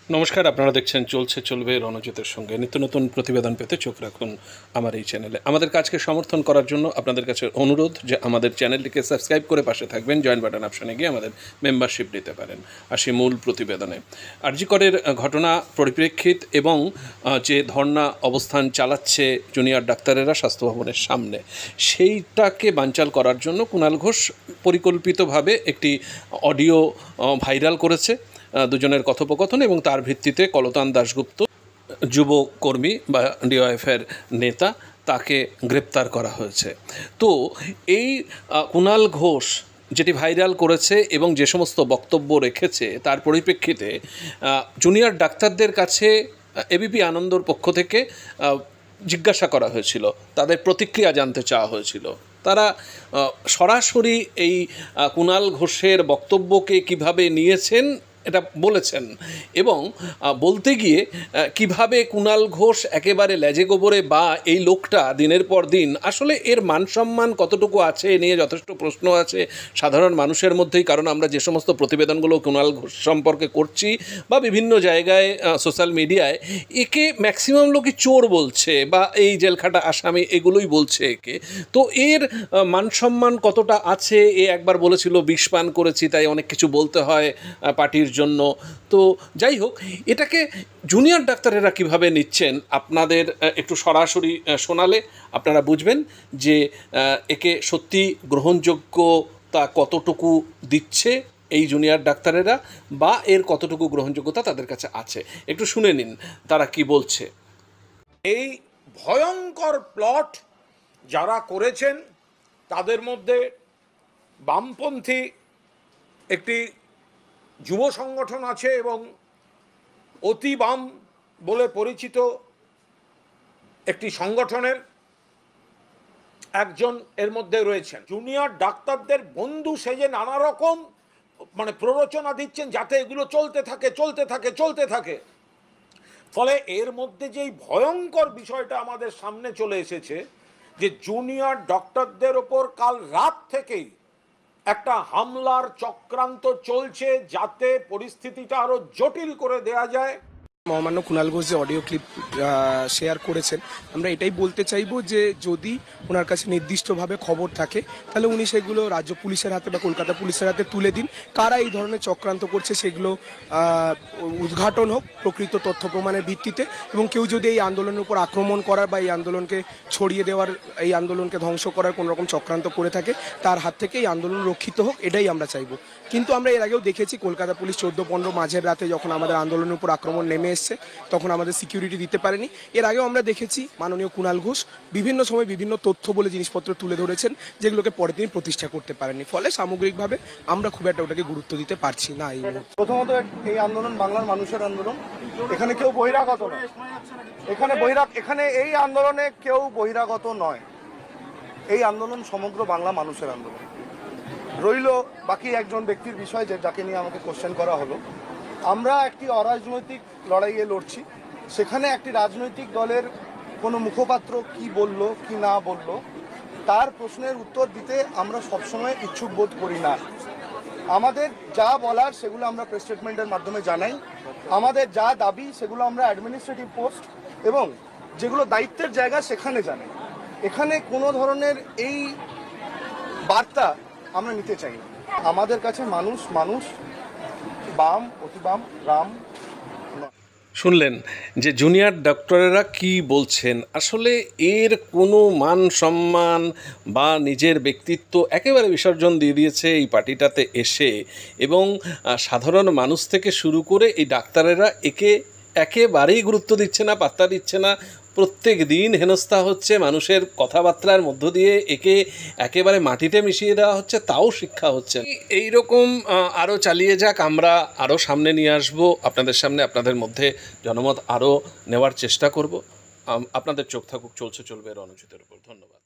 নমস্কার, আপনারা দেখছেন চলছে চলবে রণজিতের সঙ্গে। নিত্য নতুন প্রতিবেদন পেতে চোখ রাখুন আমার এই চ্যানেলে। আমাদের কাজকে সমর্থন করার জন্য আপনাদের কাছে অনুরোধ যে আমাদের চ্যানেলটিকে সাবস্ক্রাইব করে পাশে থাকবেন, জয়েন বাটন অপশনে গিয়ে আমাদের মেম্বারশিপ নিতে পারেন। আসি মূল প্রতিবেদনে। আরজি করের ঘটনা পরিপ্রেক্ষিত এবং যে ধর্ণা অবস্থান চালাচ্ছে জুনিয়র ডাক্তারেরা স্বাস্থ্য ভবনের সামনে, সেইটাকে বানচাল করার জন্য কুণাল ঘোষ পরিকল্পিতভাবে একটি অডিও ভাইরাল করেছে, দুজনের কথোপকথন, এবং তার ভিত্তিতে কলতান দাশগুপ্ত, যুব কর্মী বা ডিওএফের নেতা, তাকে গ্রেপ্তার করা হয়েছে। তো এই কুণাল ঘোষ যেটি ভাইরাল করেছে এবং যে সমস্ত বক্তব্য রেখেছে, তার পরিপ্রেক্ষিতে জুনিয়র ডাক্তারদের কাছে এবিপি আনন্দর পক্ষ থেকে জিজ্ঞাসা করা হয়েছিল, তাদের প্রতিক্রিয়া জানতে চাওয়া হয়েছিল। তারা সরাসরি এই কুণাল ঘোষের বক্তব্যকে কিভাবে নিয়েছেন এটা বলেছেন, এবং বলতে গিয়ে কিভাবে কুণাল ঘোষ একেবারে লেজে গোবরে বা এই লোকটা দিনের পর দিন আসলে এর মানসম্মান কতটুকু আছে এ নিয়ে যথেষ্ট প্রশ্ন আছে সাধারণ মানুষের মধ্যেই। কারণ আমরা যে সমস্ত প্রতিবেদনগুলো কুণাল ঘোষ সম্পর্কে করছি বা বিভিন্ন জায়গায় সোশ্যাল মিডিয়ায়, একে ম্যাক্সিমাম লোকই চোর বলছে বা এই জেলখাটা আসামি এগুলোই বলছে একে। তো এর মানসম্মান কতটা আছে, এ একবার বলেছিল বিষ পান করেছি তাই অনেক কিছু বলতে হয় পার্টির জন্য। তো যাই হোক, এটাকে জুনিয়র ডাক্তারেরা কিভাবে নিচ্ছেন আপনাদের একটু সরাসরি শোনালে আপনারা বুঝবেন যে একে সত্যি গ্রহণযোগ্যতা কতটুকু দিচ্ছে এই জুনিয়র ডাক্তারেরা, বা এর কতটুকু গ্রহণযোগ্যতা তাদের কাছে আছে। একটু শুনে নিন তারা কি বলছে। এই ভয়ঙ্কর প্লট যারা করেছেন তাদের মধ্যে বামপন্থী একটি যুব সংগঠন আছে এবং অতি বাম বলে পরিচিত একটি সংগঠনের একজন এর মধ্যে রয়েছেন। জুনিয়র ডাক্তারদের বন্ধু সেজে নানা রকম প্ররোচনা দিচ্ছেন যাতে এগুলো চলতে থাকে। ফলে এর মধ্যে যেই ভয়ঙ্কর বিষয়টা আমাদের সামনে চলে এসেছে যে জুনিয়র ডক্টরদের ওপর কাল রাত থেকেই একটা হামলার চক্রান্ত চলছে যাতে পরিস্থিতিটা আরো জটিল করে দেয়া যায়। মহামান্য কুণাল ঘোষ যে অডিও ক্লিপ শেয়ার করেছেন, আমরা এটাই বলতে চাইবো যে যদি ওনার কাছে নির্দিষ্টভাবে খবর থাকে তাহলে উনি সেগুলো রাজ্য পুলিশের হাতে বা কলকাতা পুলিশের হাতে তুলে দিন। কারা এই ধরনের চক্রান্ত করছে সেগুলো উদ্ঘাটন হোক প্রকৃত তথ্য প্রমাণের ভিত্তিতে, এবং কেউ যদি এই আন্দোলনের উপর আক্রমণ করার বা এই আন্দোলনকে ছড়িয়ে দেওয়ার, এই আন্দোলনকে ধ্বংস করার কোনো রকম চক্রান্ত করে থাকে তার হাত থেকে এই আন্দোলন রক্ষিত হোক, এটাই আমরা চাইবো। কিন্তু আমরা এর আগেও দেখেছি কলকাতা পুলিশ 14-15 মাঝের রাতে যখন আমাদের আন্দোলনের উপর আক্রমণ নেমে এসছে তখন আমাদের সিকিউরিটি দিতে পারেনি। এর আগেও আমরা দেখেছি মাননীয় কুণাল ঘোষ বিভিন্ন সময় বিভিন্ন তথ্য বলে জিনিসপত্র তুলে ধরেছেন যেগুলোকে পরে তিনি প্রতিষ্ঠা করতে পারেননি। ফলে সামগ্রিকভাবে আমরা খুব একটা ওটাকে গুরুত্ব দিতে পারছি না। এই প্রথমত এই আন্দোলন বাংলার মানুষের আন্দোলন, এখানে কেউ বহিরাগত নয়। এখানে এই আন্দোলনে কেউ বহিরাগত নয়। এই আন্দোলন সমগ্র বাংলা মানুষের আন্দোলন। রইল বাকি একজন ব্যক্তির বিষয় যাকে নিয়ে আমাকে কোশ্চেন করা হলো। আমরা একটি অরাজনৈতিক লড়াইয়ে লড়ছি, সেখানে একটি রাজনৈতিক দলের কোনো মুখপাত্র কি বলল কি না বলল তার প্রশ্নের উত্তর দিতে আমরা সবসময় ইচ্ছুক বোধ করি না। আমাদের যা বলার সেগুলো আমরা প্রেস স্টেটমেন্টের মাধ্যমে জানাই, আমাদের যা দাবি সেগুলো আমরা অ্যাডমিনিস্ট্রেটিভ পোস্ট এবং যেগুলো দায়িত্বের জায়গা সেখানে জানাই। এখানে কোনো ধরনের এই বার্তা আমরা নিতে চাই না। আমাদের কাছে মানুষ বাম, অতি বাম, রাম। শুনলেন যে জুনিয়র ডক্টরেরা কি বলছেন। আসলে এর কোনো মান সম্মান বা নিজের ব্যক্তিত্ব একেবারে বিসর্জন দিয়ে দিয়েছে এই পার্টিটাতে এসে, এবং সাধারণ মানুষ থেকে শুরু করে এই ডাক্তারেরা একে একেবারেই গুরুত্ব দিচ্ছে না, পাত্তা দিচ্ছে না। প্রত্যেক দিন হেনস্থা হচ্ছে, মানুষের কথাবার্তার মধ্য দিয়ে একে একেবারে মাটিতে মিশিয়ে দেওয়া হচ্ছে, তাও শিক্ষা হচ্ছে। এই রকম আরও চালিয়ে যাক, আমরা আরও সামনে নিয়ে আসব আপনাদের সামনে, আপনাদের মধ্যে জনমত আরও নেওয়ার চেষ্টা করব। আপনাদের চোখ থাকুক চলছে চলবে রণজিতের উপর। ধন্যবাদ।